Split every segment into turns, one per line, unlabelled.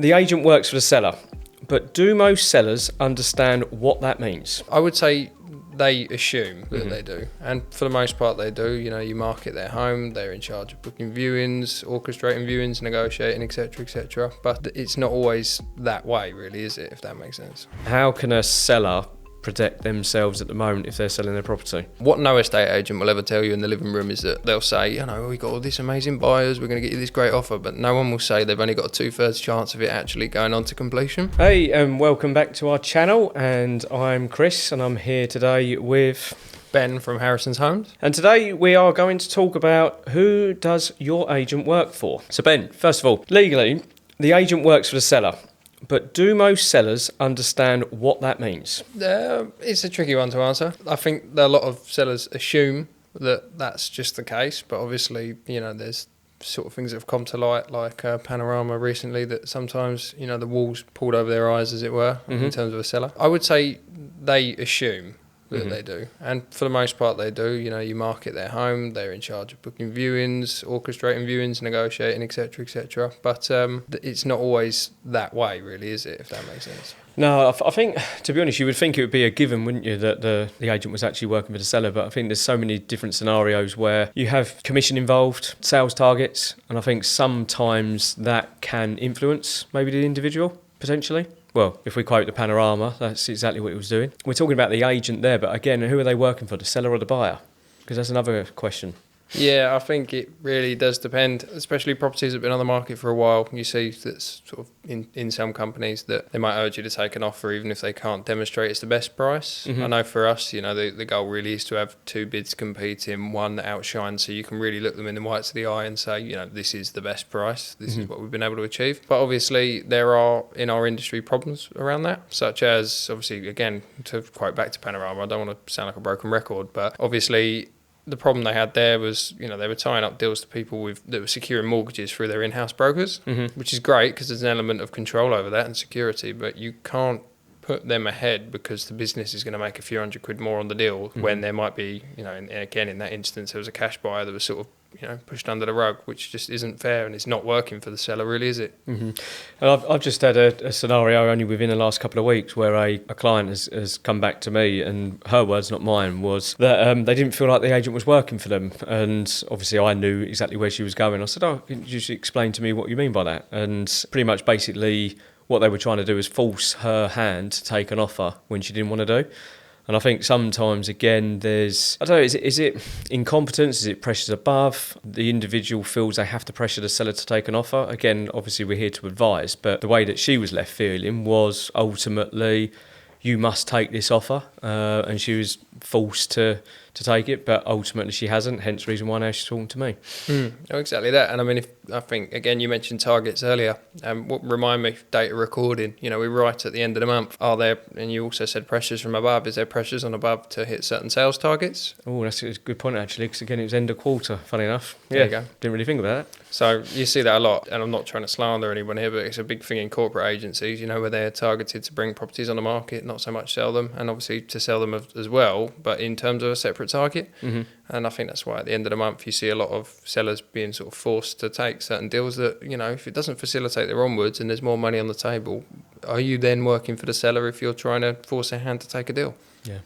The agent works for the seller, but do most sellers understand what that means?
I would say they assume that they do, and for the most part they do. You market their home, they're in charge of booking viewings, orchestrating viewings, negotiating, etc., but it's not always that way, really, is it, if that makes sense?
How can a seller protect themselves at the moment if they're selling their property?
What no estate agent will ever tell you in the living room is that they'll say, we've got all these amazing buyers, we're going to get you this great offer, but no one will say they've only got a 2/3 chance of it actually going on to completion.
Hey, and welcome back to our channel, and I'm Chris, and I'm here today with
Ben from Harrison's Homes.
And today we are going to talk about who does your agent work for. So Ben, first of all, legally, the agent works for the seller. But do most sellers understand what that means?
It's a tricky one to answer. I think that a lot of sellers assume that that's just the case, but obviously, there's sort of things that have come to light, like Panorama recently, that sometimes, the wool's pulled over their eyes, as it were, in terms of a seller. I would say they assume that they do, and for the most part they do. You market their home, they're in charge of booking viewings, orchestrating viewings, negotiating, etc., but it's not always that way, really, is it, if that makes sense?
No, I think, to be honest, you would think it would be a given, wouldn't you, that the agent was actually working for the seller, but I think there's so many different scenarios where you have commission involved, sales targets, and I think sometimes that can influence maybe the individual, potentially. Well, if we quote the Panorama, that's exactly what he was doing. We're talking about the agent there, but again, who are they working for, the seller or the buyer? Because that's another question.
Yeah, I think it really does depend, especially properties that have been on the market for a while. You see that's sort of in some companies that they might urge you to take an offer even if they can't demonstrate it's the best price. I know for us, the goal really is to have two bids competing, one that outshines, so you can really look them in the whites of the eye and say, this is the best price, this is what we've been able to achieve. But obviously there are, in our industry, problems around that, such as, obviously, again, to quote back to Panorama, I don't want to sound like a broken record, but obviously the problem they had there was, they were tying up deals to people that were securing mortgages through their in-house brokers, which is great because there's an element of control over that and security, but you can't put them ahead because the business is going to make a few £100 more on the deal when there might be, and again, in that instance, there was a cash buyer that was sort of, pushed under the rug, which just isn't fair, and it's not working for the seller, really, is it? And
I've just had a scenario only within the last couple of weeks where a client has come back to me, and her words, not mine, was that they didn't feel like the agent was working for them. And obviously I knew exactly where she was going. I said, can you just explain to me what you mean by that? And pretty much basically what they were trying to do is force her hand to take an offer when she didn't want to do. And I think sometimes, again, there's, I don't know, is it incompetence? Is it pressures above? The individual feels they have to pressure the seller to take an offer. Again, obviously we're here to advise, but the way that she was left feeling was ultimately, you must take this offer, and she was forced to take it, but ultimately she hasn't, hence the reason why now she's talking to me.
Exactly that. And I mean, I think, again, you mentioned targets earlier. Remind me, data recording, we write at the end of the month, are there, and you also said pressures from above, is there pressures on above to hit certain sales targets?
Oh, that's a good point, actually, because again, it was end of quarter, funny enough.
There you go.
Didn't really think about that.
So you see that a lot, and I'm not trying to slander anyone here, but it's a big thing in corporate agencies, where they're targeted to bring properties on the market, not so much sell them, and obviously to sell them as well, but in terms of a separate target. And I think that's why at the end of the month you see a lot of sellers being sort of forced to take certain deals that, if it doesn't facilitate their onwards and there's more money on the table, are you then working for the seller if you're trying to force their hand to take a deal?
Yeah,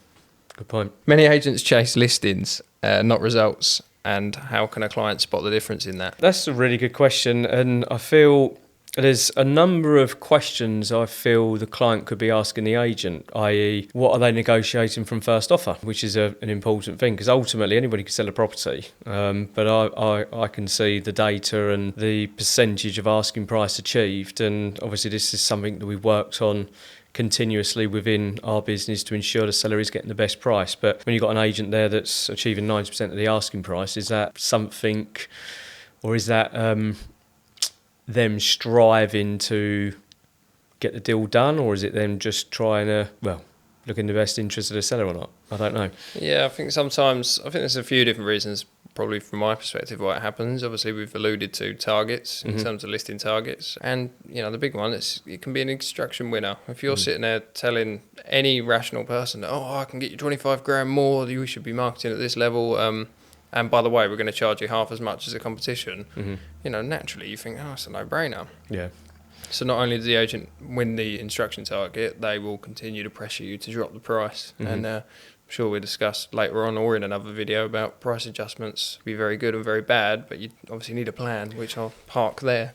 good point.
Many agents chase listings, not results. And how can a client spot the difference in that?
That's a really good question, and I feel there's a number of questions I feel the client could be asking the agent, i.e. what are they negotiating from first offer, which is an important thing, because ultimately anybody can sell a property, but I can see the data and the percentage of asking price achieved, and obviously this is something that we've worked on continuously within our business to ensure the seller is getting the best price. But when you've got an agent there that's achieving 90% of the asking price, is that something, or is that them striving to get the deal done, or is it them just trying to, look in the best interest of the seller or not? I don't know.
Yeah, I think there's a few different reasons, probably from my perspective, why it happens. Obviously, we've alluded to targets in terms of listing targets. And, the big one, it can be an extraction winner. If you're sitting there telling any rational person, I can get you 25 grand more, you should be marketing at this level, and by the way, we're going to charge you half as much as the competition, naturally you think, it's a no-brainer.
Yeah.
So not only does the agent win the instruction target, they will continue to pressure you to drop the price. And I'm sure we'll discuss later on or in another video about price adjustments. Be very good and very bad, but you obviously need a plan, which I'll park there.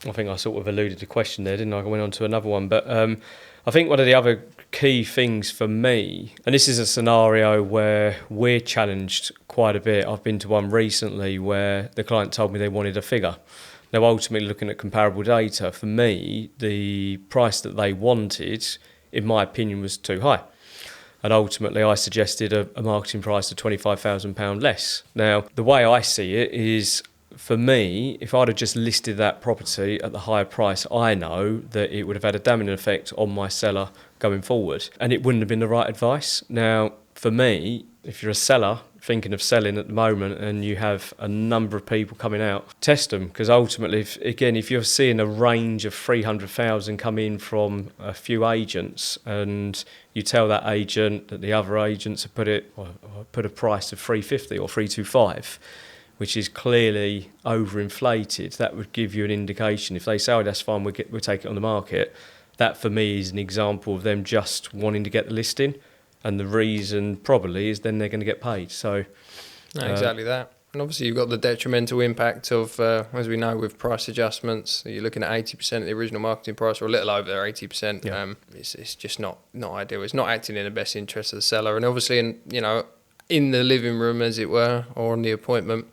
I think I sort of alluded to the question there, didn't I? I went on to another one, but I think one of the other key things for me, and this is a scenario where we're challenged quite a bit. I've been to one recently where the client told me they wanted a figure. Now, ultimately, looking at comparable data, for me, the price that they wanted, in my opinion, was too high. And ultimately, I suggested a marketing price of £25,000 less. Now, the way I see it is, for me, if I'd have just listed that property at the higher price, I know that it would have had a damaging effect on my seller going forward, and it wouldn't have been the right advice. Now, for me, if you're a seller thinking of selling at the moment and you have a number of people coming out, test them, because ultimately, if you're seeing a range of 300,000 come in from a few agents and you tell that agent that the other agents have put a price of 350 or 325, which is clearly overinflated, that would give you an indication. If they say, oh, that's fine, we'll take it on the market, that for me is an example of them just wanting to get the listing. And the reason probably is then they're going to get paid. So
Exactly that. And obviously you've got the detrimental impact of, as we know, with price adjustments. You're looking at 80% of the original marketing price, or a little over there, 80%.
Yeah.
It's just not ideal. It's not acting in the best interest of the seller. And obviously, in the living room, as it were, or on the appointment,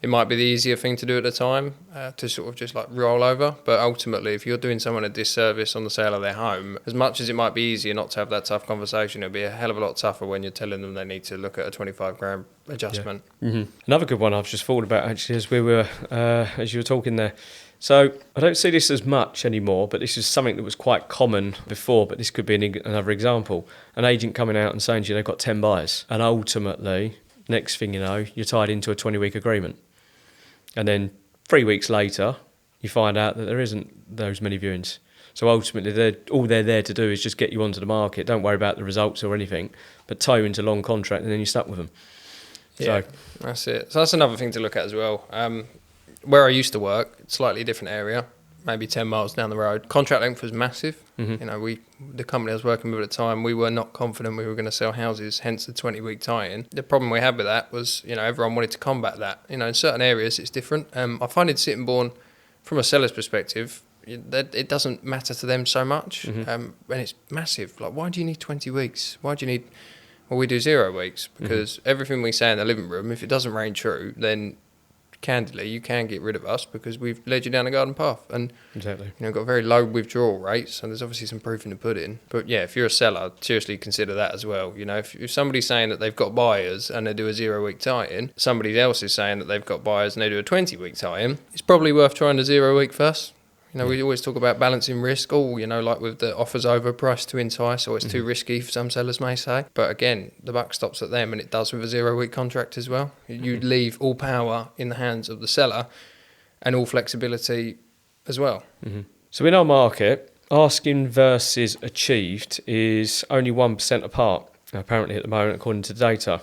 it might be the easier thing to do at the time, to sort of just like roll over. But ultimately, if you're doing someone a disservice on the sale of their home, as much as it might be easier not to have that tough conversation, it'll be a hell of a lot tougher when you're telling them they need to look at a 25 grand adjustment.
Yeah. Another good one I've just thought about actually as you were talking there. So I don't see this as much anymore, but this is something that was quite common before, but this could be another example. An agent coming out and saying to you they've got 10 buyers, and ultimately, next thing you know, you're tied into a 20-week agreement. And then 3 weeks later, you find out that there isn't those many viewings. So ultimately, all they're there to do is just get you onto the market. Don't worry about the results or anything, but toe into long contract, and then you're stuck with them.
Yeah, that's it. So that's another thing to look at as well. Where I used to work, slightly different area, maybe 10 miles down the road. Contract length was massive. The company I was working with at the time, we were not confident we were going to sell houses, hence the 20-week tie-in. The problem we had with that was, everyone wanted to combat that. In certain areas it's different. I find in Sittingbourne, from a seller's perspective, that it doesn't matter to them so much, and it's massive. Like, why do you need 20 weeks? Why do you need... Well, we do 0 weeks, because everything we say in the living room, if it doesn't ring true, then candidly, you can get rid of us because we've led you down a garden path, and
exactly,
got very low withdrawal rates, and there's obviously some proof in the pudding. But yeah, if you're a seller, seriously consider that as well. If somebody's saying that they've got buyers and they do a 0 week tie-in, somebody else is saying that they've got buyers and they do a 20-week tie-in, it's probably worth trying the 0 week first. We always talk about balancing risk. Like with the offers over price to entice, or it's too risky, some sellers may say. But again, the buck stops at them, and it does with a 0 week contract as well. You leave all power in the hands of the seller and all flexibility as well.
So in our market, asking versus achieved is only 1% apart, apparently at the moment, according to the data.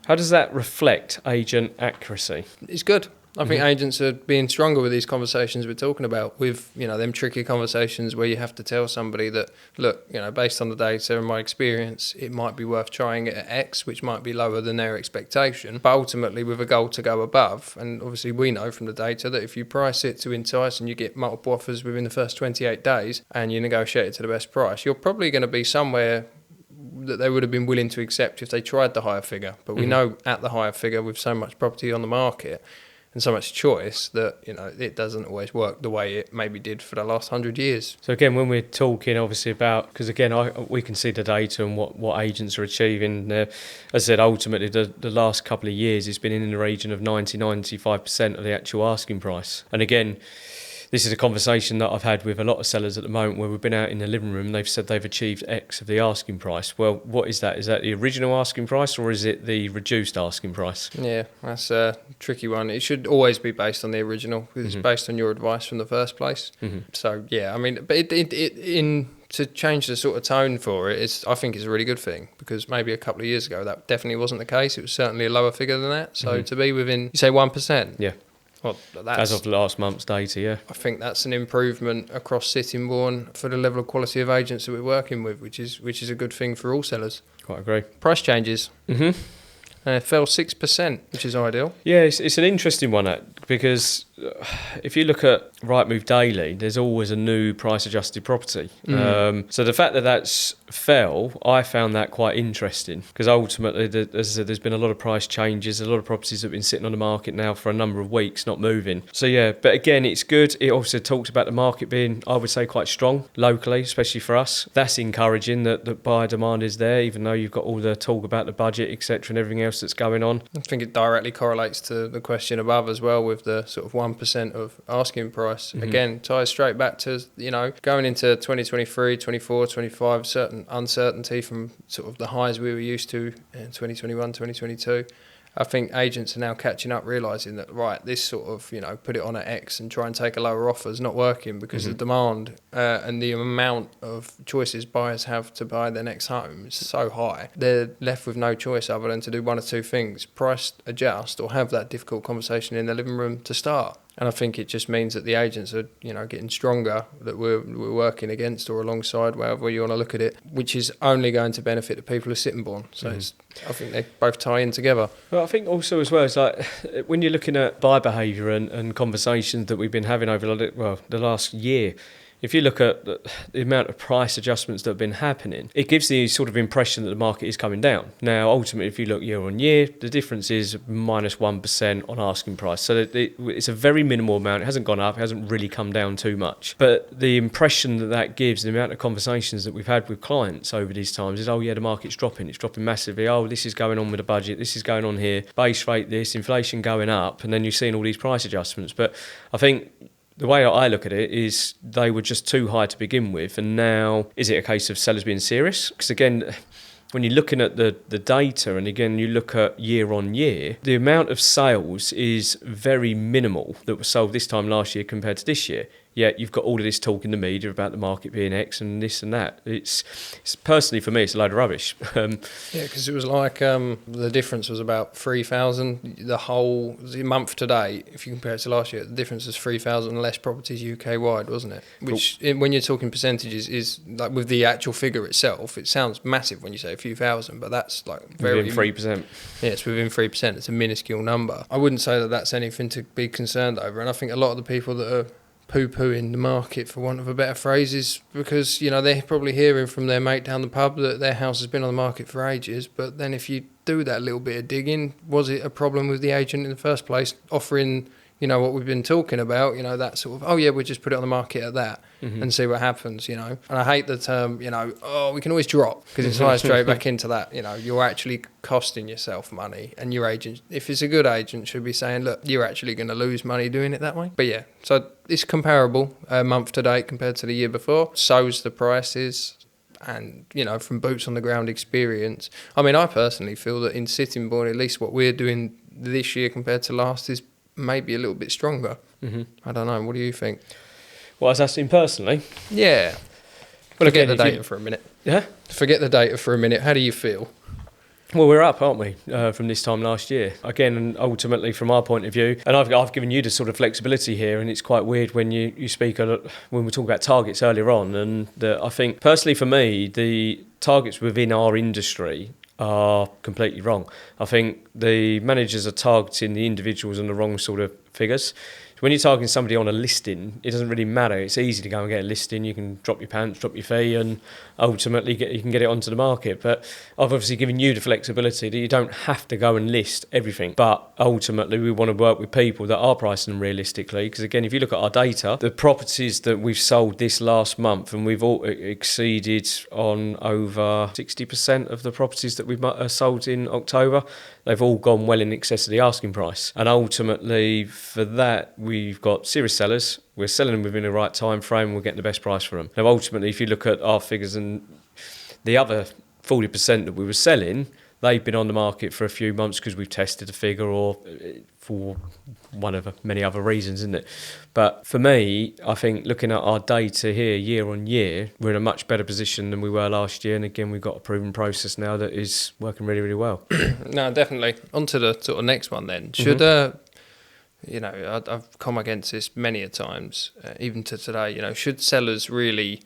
How does that reflect agent accuracy?
It's good. I think agents are being stronger with these conversations we're talking about, with, them tricky conversations where you have to tell somebody that, look, based on the data and my experience, it might be worth trying it at X, which might be lower than their expectation, but ultimately with a goal to go above. And obviously we know from the data that if you price it to entice and you get multiple offers within the first 28 days and you negotiate it to the best price, you're probably going to be somewhere that they would have been willing to accept if they tried the higher figure. But we know at the higher figure, with so much property on the market and so much choice, that it doesn't always work the way it maybe did for the last 100 years.
So again, when we're talking obviously about, because again we can see the data and what agents are achieving, as I said, ultimately the last couple of years it's been in the region of 90-95% of the actual asking price. And again, this is a conversation that I've had with a lot of sellers at the moment, where we've been out in the living room and they've said they've achieved X of the asking price. Well, what is that? Is that the original asking price, or is it the reduced asking price?
Yeah, that's a tricky one. It should always be based on the original, because it's based on your advice from the first place. So yeah, I mean, but to change the sort of tone for it, I think it's a really good thing, because maybe a couple of years ago that definitely wasn't the case. It was certainly a lower figure than that. So to be within, you say 1%?
Yeah.
Well,
as of last month's data, yeah.
I think that's an improvement across Sittingbourne for the level of quality of agents that we're working with, which is a good thing for all sellers.
Quite agree.
Price changes.
Mm-hmm.
It fell 6%, which is ideal.
Yeah, it's an interesting one, because if you look at Rightmove Daily, there's always a new price-adjusted property. So the fact that that's fell, I found that quite interesting, because ultimately, as I said, there's been a lot of price changes, a lot of properties that have been sitting on the market now for a number of weeks, not moving. So yeah, but again, it's good. It also talks about the market being, I would say, quite strong locally, especially for us. That's encouraging that buyer demand is there, even though you've got all the talk about the budget, etc., and everything else that's going on.
I think it directly correlates to the question above as well, with the sort of 1% of asking price. Again, ties straight back to, going into 2023, 24, 25, certain uncertainty from sort of the highs we were used to in 2021, 2022. I think agents are now catching up, realising that, right, this sort of, put it on at X and try and take a lower offer is not working, because the demand and the amount of choices buyers have to buy their next home is so high. They're left with no choice other than to do one or two things: price adjust or have that difficult conversation in the living room to start. And I think it just means that the agents are, getting stronger, that we're working against or alongside, however you want to look at it, which is only going to benefit the people of Sittingbourne. So I think they both tie in together.
Well, I think also as well, it's like when you're looking at buyer behaviour and conversations that we've been having over the last year, if you look at the amount of price adjustments that have been happening, it gives the sort of impression that the market is coming down. Now, ultimately, if you look year on year, the difference is minus 1% on asking price. So it's a very minimal amount. It hasn't gone up. It hasn't really come down too much. But the impression that gives, the amount of conversations that we've had with clients over these times is, oh yeah, the market's dropping. It's dropping massively. Oh, this is going on with the budget. This is going on here. Base rate this, inflation going up. And then you're seeing all these price adjustments. But I think the way I look at it is they were just too high to begin with, and now is it a case of sellers being serious? Because again, when you're looking at the data, and again you look at year on year, the amount of sales is very minimal that was sold this time last year compared to this year. Yet you've got all of this talk in the media about the market being X and this and that. It's personally, for me, it's a load of rubbish.
Yeah, because it was like the difference was about 3,000. The whole month to date, if you compare it to last year, the difference is 3,000 less properties UK wide, wasn't it? Which, when you're talking percentages, is like with the actual figure itself, it sounds massive when you say a few thousand, but that's like
within 3%.
Yeah, it's within 3%. It's a minuscule number. I wouldn't say that that's anything to be concerned over, and I think a lot of the people that are poo-pooing the market, for want of a better phrase, is because they're probably hearing from their mate down the pub that their house has been on the market for ages. But then if you do that little bit of digging, was it a problem with the agent in the first place offering what we've been talking about, that sort of, oh yeah, we'll just put it on the market at that and see what happens, And I hate the term, we can always drop, because it ties straight back into that, you're actually costing yourself money, and your agent, if it's a good agent, should be saying, look, you're actually going to lose money doing it that way. But yeah, so it's comparable month to date compared to the year before. So's the prices. And, from boots on the ground experience, I mean, I personally feel that in Sittingbourne, at least what we're doing this year compared to last is maybe a little bit stronger. I don't know. What do you think?
Well, I was asking personally.
Yeah. Well, forget the data for a minute.
Yeah?
Forget the data for a minute. How do you feel?
Well, we're up, aren't we, from this time last year? Again, and ultimately, from our point of view, and I've given you the sort of flexibility here, and it's quite weird when you speak when we talk about targets earlier on, and I think, personally for me, the targets within our industry are completely wrong. I think the managers are targeting the individuals on the wrong sort of figures. When you're targeting somebody on a listing, it doesn't really matter. It's easy to go and get a listing. You can drop your pants, drop your fee, and ultimately you can get it onto the market. But I've obviously given you the flexibility that you don't have to go and list everything. But ultimately, we want to work with people that are pricing them realistically. Because again, if you look at our data, the properties that we've sold this last month, and we've all exceeded on over 60% of the properties that we've sold in October, they've all gone well in excess of the asking price. And ultimately, for that, we've got serious sellers. We're selling them within the right time frame. We're getting the best price for them. Now, ultimately, if you look at our figures and the other 40% that we were selling, they've been on the market for a few months because we've tested a figure or for one of many other reasons, isn't it? But for me, I think looking at our data here year on year, we're in a much better position than we were last year. And again, we've got a proven process now that is working really, really well.
No, definitely. On to the sort of next one then. Should I've come against this many a times, even to today. Should sellers really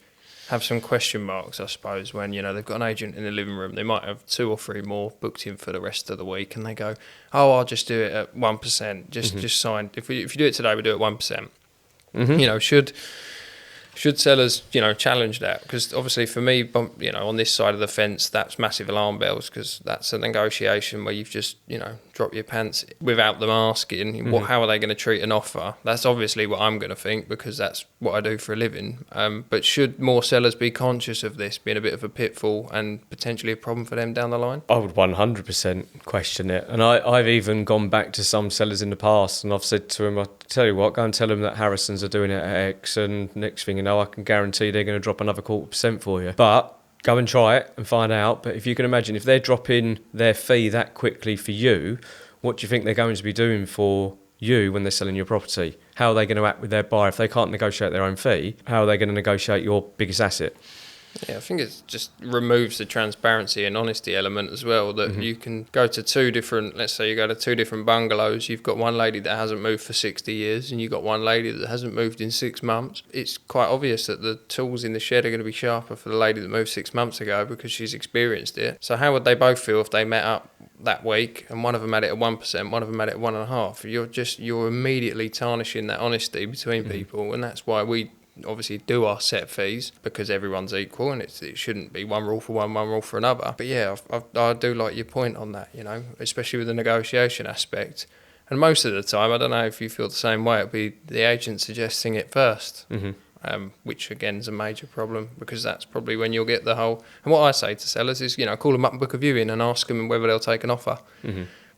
have some question marks, I suppose, when, they've got an agent in the living room, they might have 2 or 3 more booked in for the rest of the week, and they go, oh, I'll just do it at 1%, just sign. If you do it today, we do it 1%. Should sellers, challenge that? Because obviously for me, on this side of the fence, that's massive alarm bells, because that's a negotiation where you've just, dropped your pants without them asking. How are they going to treat an offer? That's obviously what I'm going to think, because that's what I do for a living. But should more sellers be conscious of this being a bit of a pitfall and potentially a problem for them down the line?
I would 100% question it. And I've even gone back to some sellers in the past, and I've said to them, I tell you what, go and tell them that Harrison's are doing it at X, and next thing you know, I can guarantee they're going to drop another 0.25% for you. But go and try it and find out. But if you can imagine, if they're dropping their fee that quickly for you, what do you think they're going to be doing for you when they're selling your property? How are they going to act with their buyer? If they can't negotiate their own fee, how are they going to negotiate your biggest asset?
Yeah, I think it just removes the transparency and honesty element as well, that you can go to 2 different, let's say you go to 2 different bungalows, you've got one lady that hasn't moved for 60 years and you've got one lady that hasn't moved in 6 months. It's quite obvious that the tools in the shed are going to be sharper for the lady that moved 6 months ago, because she's experienced it. So how would they both feel if they met up that week and one of them had it at 1%, one of them had it at 1.5%? You're immediately tarnishing that honesty between people, and that's why we obviously do our set fees, because everyone's equal and it shouldn't be one rule for one rule for another. But yeah, I do like your point on that, especially with the negotiation aspect. And most of the time, I don't know if you feel the same way, it'll be the agent suggesting it first, which again is a major problem, because that's probably when you'll get the whole. And what I say to sellers is, call them up and book a viewing and ask them whether they'll take an offer.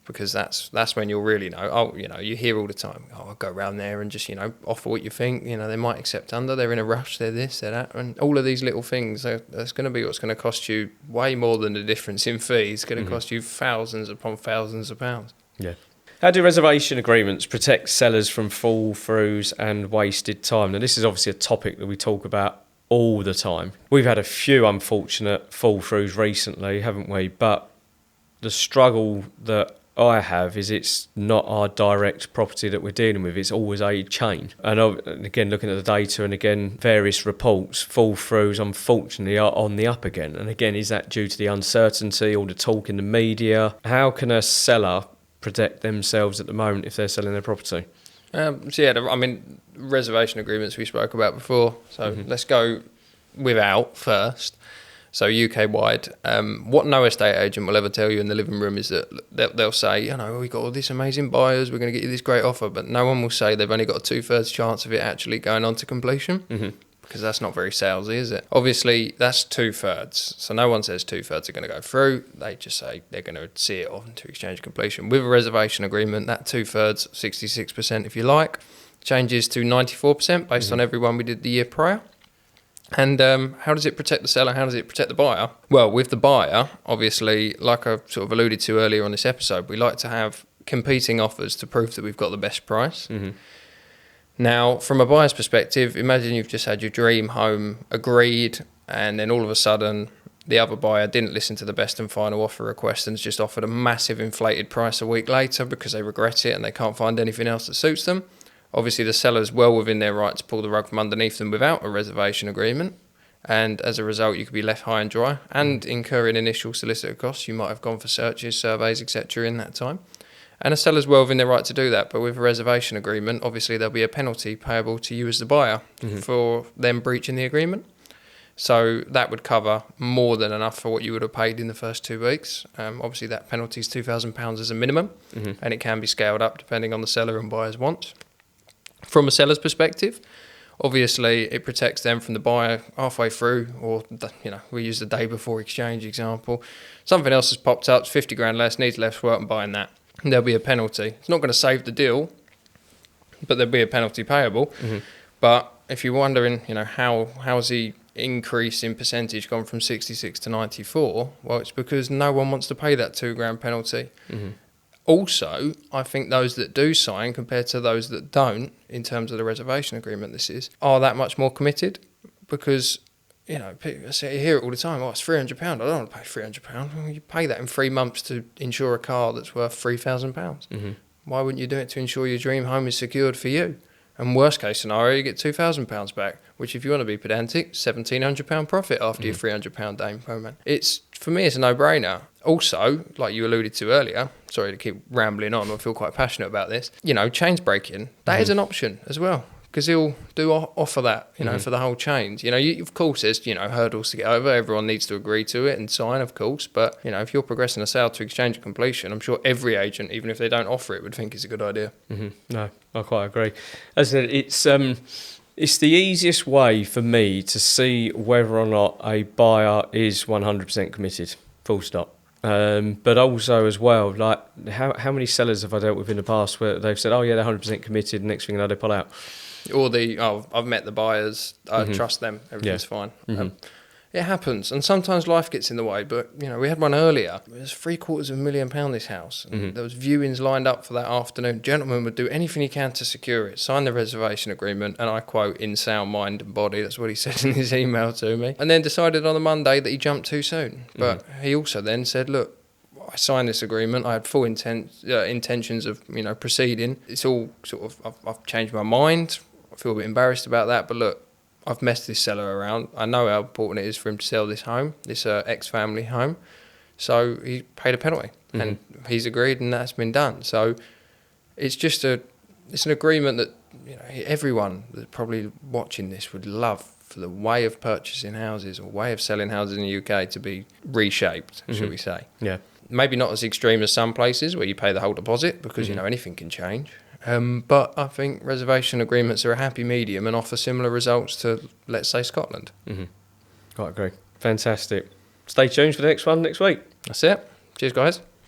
Because that's when you'll really know. Oh, you hear all the time, I'll go around there and just, offer what you think. They might accept under, they're in a rush, they're this, they're that. And all of these little things, that's going to be what's going to cost you way more than the difference in fees. It's going to cost you thousands upon thousands of pounds.
Yeah. How do reservation agreements protect sellers from fall-throughs and wasted time? Now, this is obviously a topic that we talk about all the time. We've had a few unfortunate fall-throughs recently, haven't we? But the struggle that I have is it's not our direct property that we're dealing with, it's always a chain. And again, looking at the data and again, various reports, fall-throughs unfortunately are on the up again. And again, is that due to the uncertainty, all the talk in the media? How can a seller protect themselves at the moment if they're selling their property?
Reservation agreements we spoke about before. So let's go without first. So UK-wide, what no estate agent will ever tell you in the living room is that they'll say, we've got all these amazing buyers, we're going to get you this great offer, but no one will say they've only got a 2/3 chance of it actually going on to completion, because that's not very salesy, is it? Obviously, that's 2/3, so no one says 2/3 are going to go through, they just say they're going to see it on to exchange completion. With a reservation agreement, that 2/3, 66% if you like, changes to 94% based on everyone we did the year prior. And how does it protect the seller? How does it protect the buyer? Well, with the buyer, obviously, like I sort of alluded to earlier on this episode, we like to have competing offers to prove that we've got the best price. Now, from a buyer's perspective, imagine you've just had your dream home agreed, and then all of a sudden the other buyer didn't listen to the best and final offer request and has just offered a massive inflated price a week later because they regret it and they can't find anything else that suits them. Obviously, the seller's well within their right to pull the rug from underneath them without a reservation agreement. And as a result, you could be left high and dry and incurring initial solicitor costs. You might have gone for searches, surveys, etc. in that time. And a seller's well within their right to do that. But with a reservation agreement, obviously, there'll be a penalty payable to you as the buyer for them breaching the agreement. So that would cover more than enough for what you would have paid in the first 2 weeks. Obviously, that penalty is £2,000 as a minimum, and it can be scaled up depending on the seller and buyer's wants. From a seller's perspective, obviously it protects them from the buyer halfway through, or we use the day before exchange example. Something else has popped up, it's 50 grand less, needs less work, and buying that. And there'll be a penalty. It's not going to save the deal, but there'll be a penalty payable. But if you're wondering, how's the increase in percentage gone from 66 to 94? Well, it's because no one wants to pay that £2,000 penalty. Also, I think those that do sign compared to those that don't, in terms of the reservation agreement are that much more committed, because, people hear it all the time, it's £300, I don't want to pay £300. Well, you pay that in 3 months to insure a car that's worth £3,000. why wouldn't you do it to ensure your dream home is secured for you? And worst case scenario, you get £2,000 back, which if you want to be pedantic, £1,700 profit after your £300 down payment. For me, it's a no-brainer. Also, like you alluded to earlier, sorry to keep rambling on, I feel quite passionate about this, chains breaking, that is an option as well. Because he'll offer that, for the whole chains. Of course, there's, hurdles to get over. Everyone needs to agree to it and sign, of course. But, if you're progressing a sale to exchange and completion, I'm sure every agent, even if they don't offer it, would think it's a good idea.
No, I quite agree. As I said, it's the easiest way for me to see whether or not a buyer is 100% committed, full stop. But also as well, like how many sellers have I dealt with in the past where they've said, oh yeah, they're 100% committed, next thing you know, they pull out.
Or I've met the buyers, I trust them, everything's fine. It happens, and sometimes life gets in the way, but, we had one earlier. It was £750,000, this house, and there was viewings lined up for that afternoon. Gentleman would do anything he can to secure it, sign the reservation agreement, and I quote, in sound mind and body, that's what he said in his email to me, and then decided on the Monday that he jumped too soon. But he also then said, look, I signed this agreement. I had full intentions of, proceeding. It's all sort of, I've changed my mind. I feel a bit embarrassed about that, but look, I've messed this seller around. I know how important it is for him to sell this home, this ex-family home. So he paid a penalty, and he's agreed, and that's been done. So it's just it's an agreement that everyone that's probably watching this would love, for the way of purchasing houses or way of selling houses in the UK to be reshaped, should we say?
Yeah.
Maybe not as extreme as some places where you pay the whole deposit because anything can change. But I think reservation agreements are a happy medium and offer similar results to, let's say, Scotland.
Quite agree. Fantastic. Stay tuned for the next one next week.
That's it. Cheers, guys.